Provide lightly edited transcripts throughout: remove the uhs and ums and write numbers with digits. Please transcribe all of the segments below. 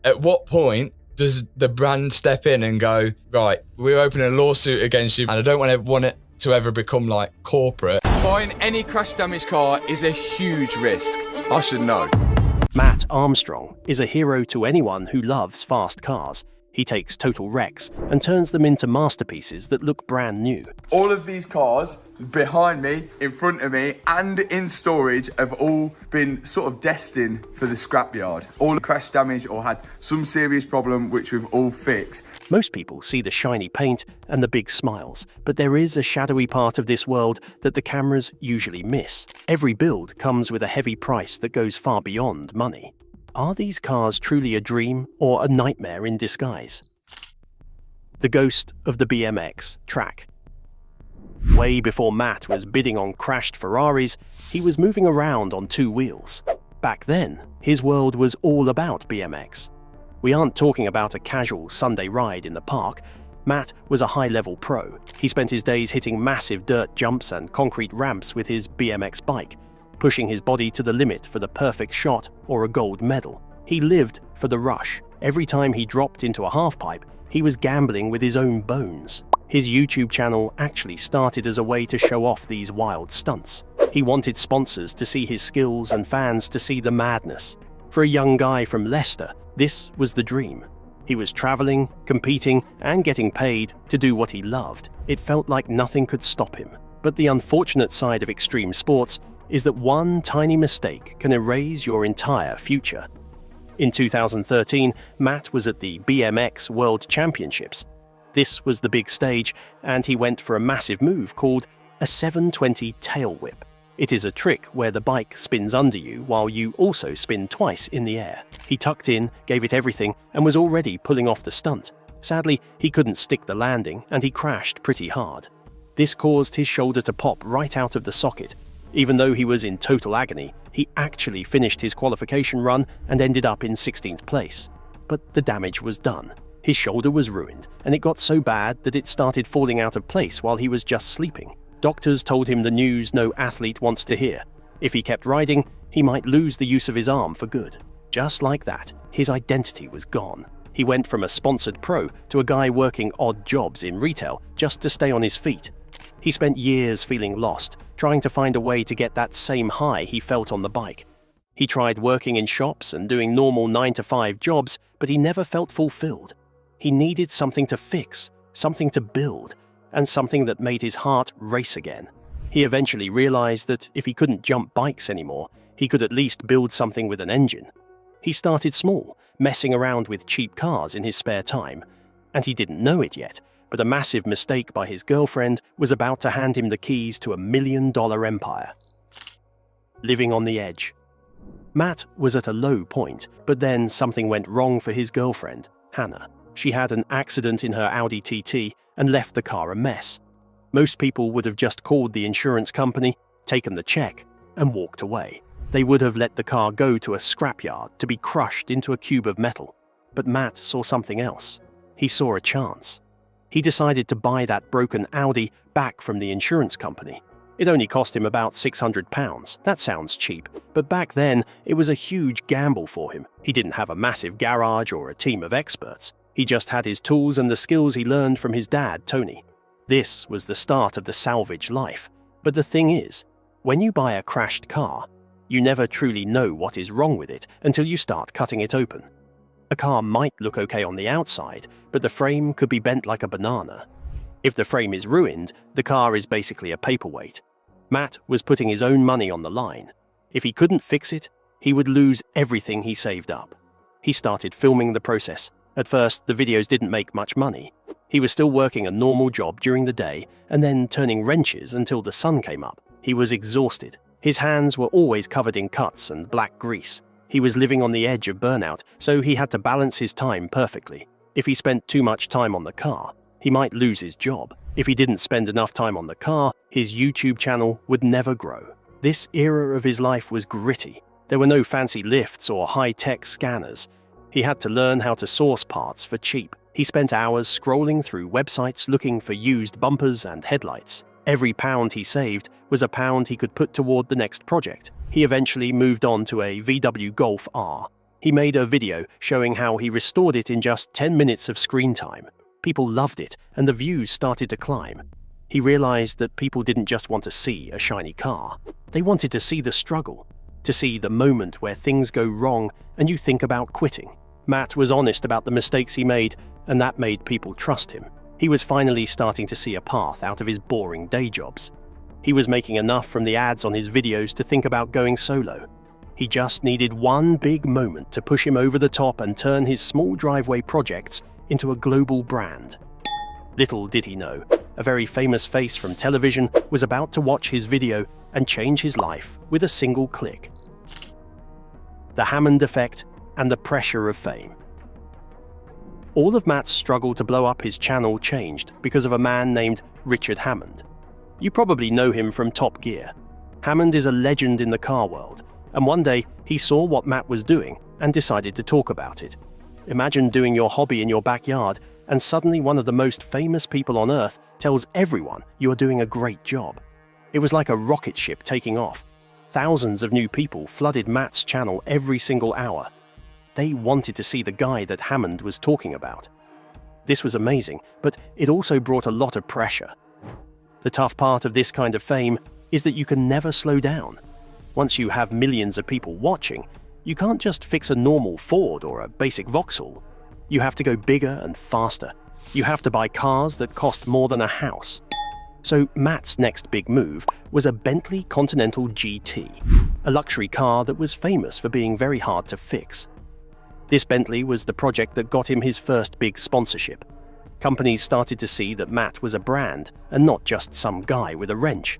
At what point does the brand step in and go, right, we're opening a lawsuit against you and I don't want it to ever become like corporate? Buying any crash damaged car is a huge risk. I should know. Matt Armstrong is a hero to anyone who loves fast cars. He takes total wrecks and turns them into masterpieces that look brand new. All of these cars behind me, in front of me, and in storage have all been sort of destined for the scrapyard. All crash damage or had some serious problem which we've all fixed. Most people see the shiny paint and the big smiles, but there is a shadowy part of this world that the cameras usually miss. Every build comes with a heavy price that goes far beyond money. Are these cars truly a dream or a nightmare in disguise? The ghost of the BMX track. Way before Matt was bidding on crashed Ferraris, he was moving around on two wheels. Back then, his world was all about BMX. We aren't talking about a casual Sunday ride in the park. Matt was a high-level pro. He spent his days hitting massive dirt jumps and concrete ramps with his BMX bike, pushing his body to the limit for the perfect shot or a gold medal. He lived for the rush. Every time he dropped into a halfpipe, he was gambling with his own bones. His YouTube channel actually started as a way to show off these wild stunts. He wanted sponsors to see his skills and fans to see the madness. For a young guy from Leicester, this was the dream. He was traveling, competing, and getting paid to do what he loved. It felt like nothing could stop him. But the unfortunate side of extreme sports is that one tiny mistake can erase your entire future. In 2013, Matt was at the BMX World Championships. This was the big stage, and he went for a massive move called a 720 tail whip. It is a trick where the bike spins under you while you also spin twice in the air. He tucked in, gave it everything, and was already pulling off the stunt. Sadly, he couldn't stick the landing, and he crashed pretty hard. This caused his shoulder to pop right out of the socket. Even though he was in total agony, he actually finished his qualification run and ended up in 16th place. But the damage was done. His shoulder was ruined, and it got so bad that it started falling out of place while he was just sleeping. Doctors told him the news no athlete wants to hear. If he kept riding, he might lose the use of his arm for good. Just like that, his identity was gone. He went from a sponsored pro to a guy working odd jobs in retail just to stay on his feet. He spent years feeling lost, trying to find a way to get that same high he felt on the bike. He tried working in shops and doing normal 9-to-5 jobs, but he never felt fulfilled. He needed something to fix, something to build, and something that made his heart race again. He eventually realized that if he couldn't jump bikes anymore, he could at least build something with an engine. He started small, messing around with cheap cars in his spare time, and he didn't know it yet, but a massive mistake by his girlfriend was about to hand him the keys to $1 million empire. Living on the edge. Matt was at a low point, but then something went wrong for his girlfriend, Hannah. She had an accident in her Audi TT and left the car a mess. Most people would have just called the insurance company, taken the check, and walked away. They would have let the car go to a scrapyard to be crushed into a cube of metal. But Matt saw something else. He saw a chance. He decided to buy that broken Audi back from the insurance company. It only cost him about £600. That sounds cheap, but back then it was a huge gamble for him. He didn't have a massive garage or a team of experts. He just had his tools and the skills he learned from his dad, Tony. This was the start of the salvage life. But the thing is, when you buy a crashed car, you never truly know what is wrong with it until you start cutting it open. A car might look okay on the outside, but the frame could be bent like a banana. If the frame is ruined, the car is basically a paperweight. Matt was putting his own money on the line. If he couldn't fix it, he would lose everything he saved up. He started filming the process. At first, the videos didn't make much money. He was still working a normal job during the day and then turning wrenches until the sun came up. He was exhausted. His hands were always covered in cuts and black grease. He was living on the edge of burnout, so he had to balance his time perfectly. If he spent too much time on the car, he might lose his job. If he didn't spend enough time on the car, his YouTube channel would never grow. This era of his life was gritty. There were no fancy lifts or high-tech scanners. He had to learn how to source parts for cheap. He spent hours scrolling through websites looking for used bumpers and headlights. Every pound he saved was a pound he could put toward the next project. He eventually moved on to a VW Golf R. He made a video showing how he restored it in just 10 minutes of screen time. People loved it, and the views started to climb. He realized that people didn't just want to see a shiny car. They wanted to see the struggle, to see the moment where things go wrong and you think about quitting. Matt was honest about the mistakes he made, and that made people trust him. He was finally starting to see a path out of his boring day jobs. He was making enough from the ads on his videos to think about going solo. He just needed one big moment to push him over the top and turn his small driveway projects into a global brand. Little did he know, a very famous face from television was about to watch his video and change his life with a single click. The Hammond effect and the pressure of fame. All of Matt's struggle to blow up his channel changed because of a man named Richard Hammond. You probably know him from Top Gear. Hammond is a legend in the car world, and one day he saw what Matt was doing and decided to talk about it. Imagine doing your hobby in your backyard, and suddenly one of the most famous people on Earth tells everyone you are doing a great job. It was like a rocket ship taking off. Thousands of new people flooded Matt's channel every single hour. They wanted to see the guy that Hammond was talking about. This was amazing, but it also brought a lot of pressure. The tough part of this kind of fame is that you can never slow down. Once you have millions of people watching, you can't just fix a normal Ford or a basic Vauxhall. You have to go bigger and faster. You have to buy cars that cost more than a house. So Matt's next big move was a Bentley Continental GT, a luxury car that was famous for being very hard to fix. This Bentley was the project that got him his first big sponsorship. Companies started to see that Matt was a brand and not just some guy with a wrench.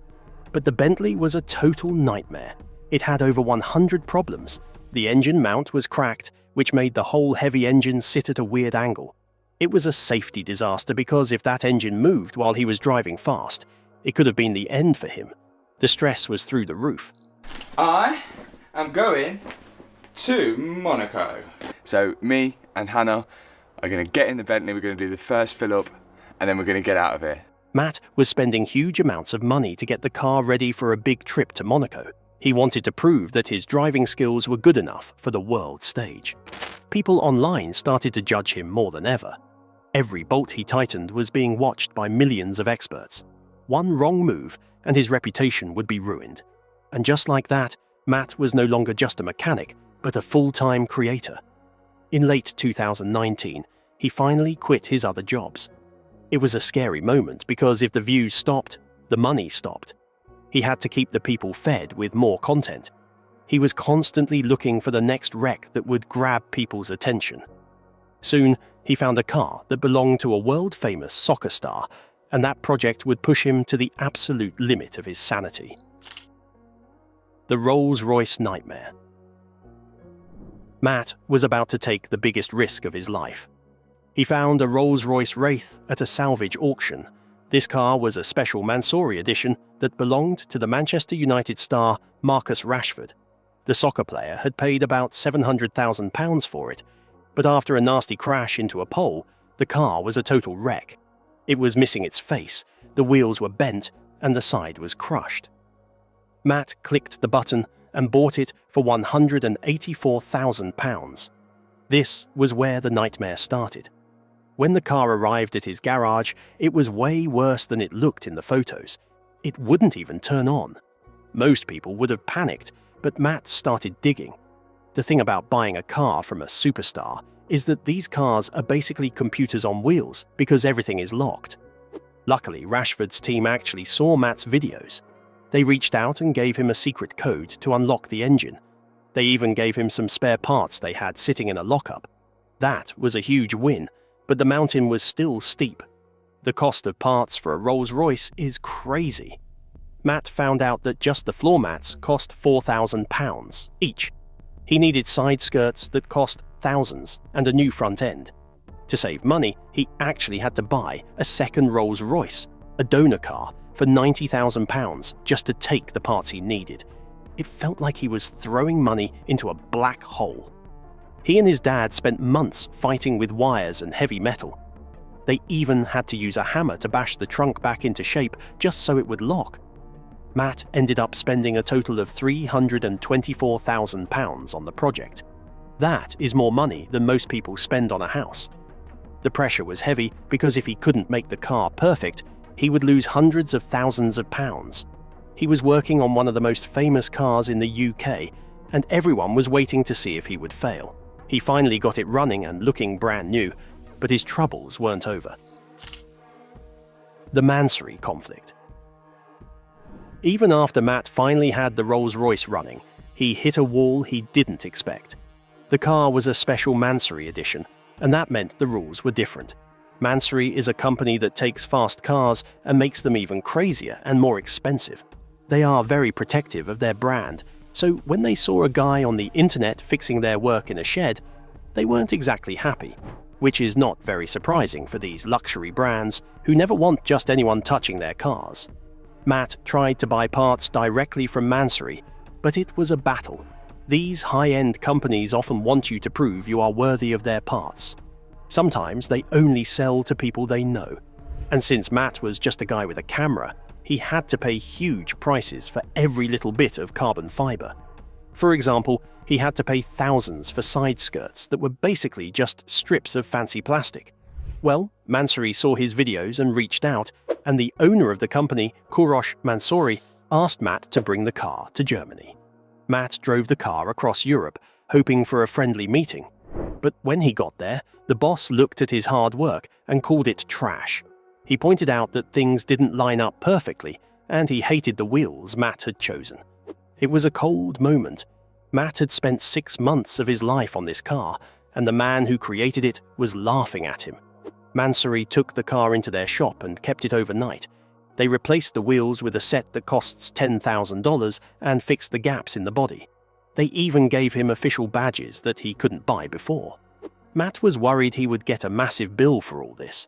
But the Bentley was a total nightmare. It had over 100 problems. The engine mount was cracked, which made the whole heavy engine sit at a weird angle. It was a safety disaster because if that engine moved while he was driving fast, it could have been the end for him. The stress was through the roof. I am going to Monaco. So me and Hannah are going to get in the Bentley, we're going to do the first fill up, and then we're going to get out of here. Matt was spending huge amounts of money to get the car ready for a big trip to Monaco. He wanted to prove that his driving skills were good enough for the world stage. People online started to judge him more than ever. Every bolt he tightened was being watched by millions of experts. One wrong move and his reputation would be ruined. And just like that, Matt was no longer just a mechanic, but a full-time creator. In late 2019, he finally quit his other jobs. It was a scary moment because if the views stopped, the money stopped. He had to keep the people fed with more content. He was constantly looking for the next wreck that would grab people's attention. Soon, he found a car that belonged to a world-famous soccer star, and that project would push him to the absolute limit of his sanity. The Rolls-Royce nightmare. Matt was about to take the biggest risk of his life. He found a Rolls-Royce Wraith at a salvage auction. This car was a special Mansouri edition that belonged to the Manchester United star Marcus Rashford. The soccer player had paid about £700,000 for it, but after a nasty crash into a pole, the car was a total wreck. It was missing its face, the wheels were bent, and the side was crushed. Matt clicked the button and bought it for £184,000. This was where the nightmare started. When the car arrived at his garage, it was way worse than it looked in the photos. It wouldn't even turn on. Most people would have panicked, but Matt started digging. The thing about buying a car from a superstar is that these cars are basically computers on wheels because everything is locked. Luckily, Rashford's team actually saw Matt's videos. They reached out and gave him a secret code to unlock the engine. They even gave him some spare parts they had sitting in a lockup. That was a huge win, but the mountain was still steep. The cost of parts for a Rolls-Royce is crazy. Matt found out that just the floor mats cost £4,000 each. He needed side skirts that cost thousands and a new front end. To save money, he actually had to buy a second Rolls-Royce, a donor car, for £90,000 just to take the parts he needed. It felt like he was throwing money into a black hole. He and his dad spent months fighting with wires and heavy metal. They even had to use a hammer to bash the trunk back into shape just so it would lock. Matt ended up spending a total of £324,000 on the project. That is more money than most people spend on a house. The pressure was heavy because if he couldn't make the car perfect, he would lose hundreds of thousands of pounds. He was working on one of the most famous cars in the UK, and everyone was waiting to see if he would fail. He finally got it running and looking brand new, but his troubles weren't over. The Mansory conflict. Even after Matt finally had the Rolls-Royce running, he hit a wall he didn't expect. The car was a special Mansory edition, and that meant the rules were different. Mansory is a company that takes fast cars and makes them even crazier and more expensive. They are very protective of their brand, so when they saw a guy on the internet fixing their work in a shed, they weren't exactly happy, which is not very surprising for these luxury brands who never want just anyone touching their cars. Matt tried to buy parts directly from Mansory, but it was a battle. These high-end companies often want you to prove you are worthy of their parts. Sometimes they only sell to people they know. And since Matt was just a guy with a camera, he had to pay huge prices for every little bit of carbon fiber. For example, he had to pay thousands for side skirts that were basically just strips of fancy plastic. Well, Mansory saw his videos and reached out, and the owner of the company, Kourosh Mansouri, asked Matt to bring the car to Germany. Matt drove the car across Europe, hoping for a friendly meeting. But when he got there, the boss looked at his hard work and called it trash. He pointed out that things didn't line up perfectly, and he hated the wheels Matt had chosen. It was a cold moment. Matt had spent 6 months of his life on this car, and the man who created it was laughing at him. Mansory took the car into their shop and kept it overnight. They replaced the wheels with a set that costs $10,000 and fixed the gaps in the body. They even gave him official badges that he couldn't buy before. Matt was worried he would get a massive bill for all this.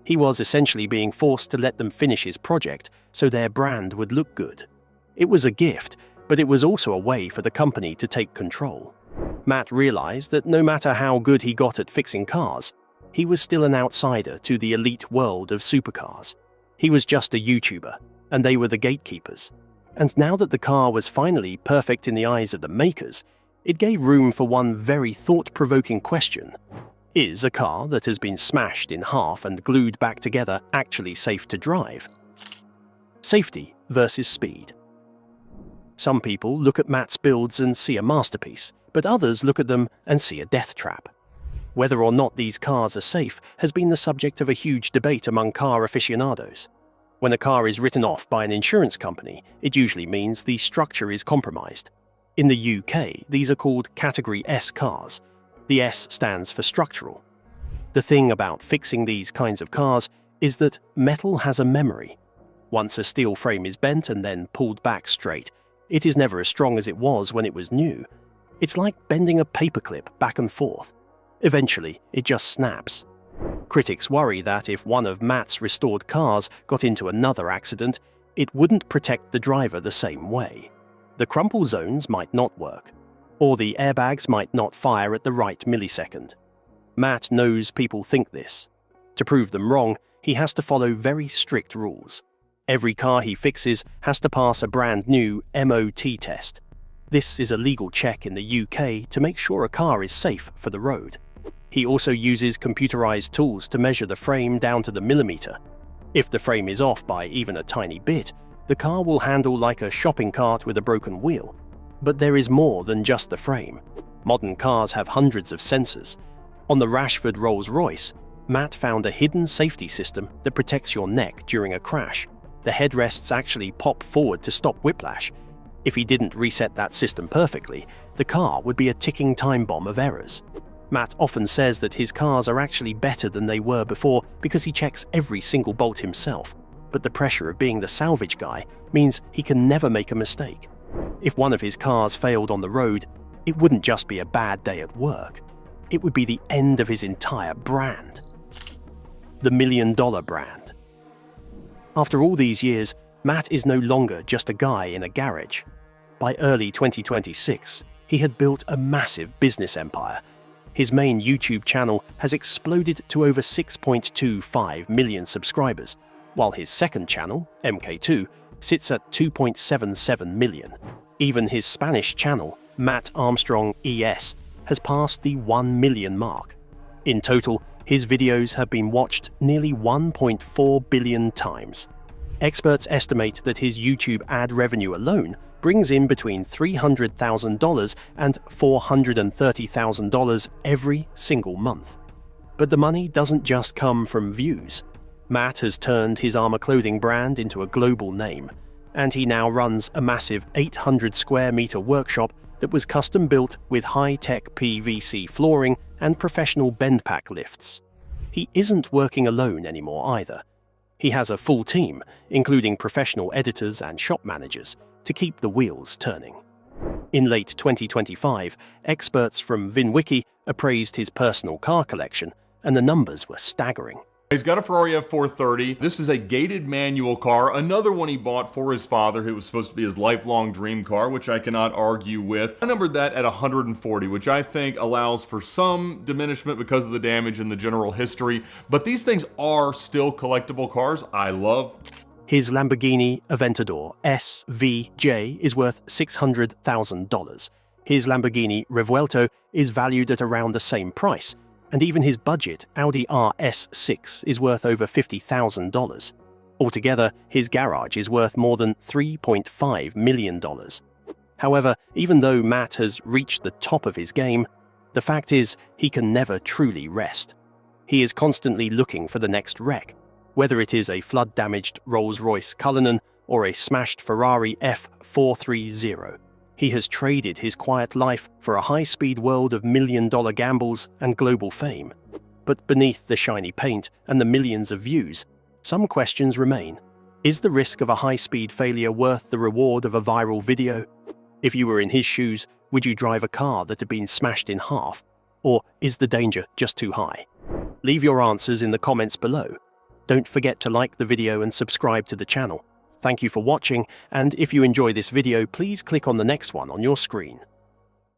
He was essentially being forced to let them finish his project so their brand would look good. It was a gift, but it was also a way for the company to take control. Matt realized that no matter how good he got at fixing cars, he was still an outsider to the elite world of supercars. He was just a YouTuber, and they were the gatekeepers. And now that the car was finally perfect in the eyes of the makers, it gave room for one very thought-provoking question. Is a car that has been smashed in half and glued back together actually safe to drive? Safety versus speed. Some people look at Matt's builds and see a masterpiece, but others look at them and see a death trap. Whether or not these cars are safe has been the subject of a huge debate among car aficionados. When a car is written off by an insurance company, it usually means the structure is compromised. In the UK, these are called Category S cars. The S stands for structural. The thing about fixing these kinds of cars is that metal has a memory. Once a steel frame is bent and then pulled back straight, it is never as strong as it was when it was new. It's like bending a paperclip back and forth. Eventually, it just snaps. Critics worry that if one of Matt's restored cars got into another accident, it wouldn't protect the driver the same way. The crumple zones might not work, or the airbags might not fire at the right millisecond. Matt knows people think this. To prove them wrong, he has to follow very strict rules. Every car he fixes has to pass a brand new MOT test. This is a legal check in the UK to make sure a car is safe for the road. He also uses computerized tools to measure the frame down to the millimeter. If the frame is off by even a tiny bit, the car will handle like a shopping cart with a broken wheel. But there is more than just the frame. Modern cars have hundreds of sensors. On the Rashford Rolls-Royce, Matt found a hidden safety system that protects your neck during a crash. The headrests actually pop forward to stop whiplash. If he didn't reset that system perfectly, the car would be a ticking time bomb of errors. Matt often says that his cars are actually better than they were before because he checks every single bolt himself, but the pressure of being the salvage guy means he can never make a mistake. If one of his cars failed on the road, it wouldn't just be a bad day at work. It would be the end of his entire brand. The $1 million brand. After all these years, Matt is no longer just a guy in a garage. By early 2026, he had built a massive business empire. His main YouTube channel has exploded to over 6.25 million subscribers, while his second channel, MK2, sits at 2.77 million. Even his Spanish channel, Matt Armstrong ES, has passed the 1 million mark. In total, his videos have been watched nearly 1.4 billion times. Experts estimate that his YouTube ad revenue alone brings in between $300,000 and $430,000 every single month. But the money doesn't just come from views. Matt has turned his armor clothing brand into a global name, and he now runs a massive 800 square meter workshop that was custom built with high-tech PVC flooring and professional bend pack lifts. He isn't working alone anymore either. He has a full team, including professional editors and shop managers, to keep the wheels turning. In late 2025, experts from VinWiki appraised his personal car collection, and the numbers were staggering. He's got a Ferrari F430. This is a gated manual car, another one he bought for his father, who was supposed to be his lifelong dream car, which I cannot argue with. I numbered that at 140, which I think allows for some diminishment because of the damage and the general history, but these things are still collectible cars I love. His Lamborghini Aventador SVJ is worth $600,000. His Lamborghini Revuelto is valued at around the same price, and even his budget Audi RS6 is worth over $50,000. Altogether, his garage is worth more than $3.5 million. However, even though Matt has reached the top of his game, the fact is he can never truly rest. He is constantly looking for the next wreck, whether it is a flood-damaged Rolls-Royce Cullinan or a smashed Ferrari F430. He has traded his quiet life for a high-speed world of million-dollar gambles and global fame. But beneath the shiny paint and the millions of views, some questions remain. Is the risk of a high-speed failure worth the reward of a viral video? If you were in his shoes, would you drive a car that had been smashed in half? Or is the danger just too high? Leave your answers in the comments below. Don't forget to like the video and subscribe to the channel. Thank you for watching, and if you enjoy this video, please click on the next one on your screen.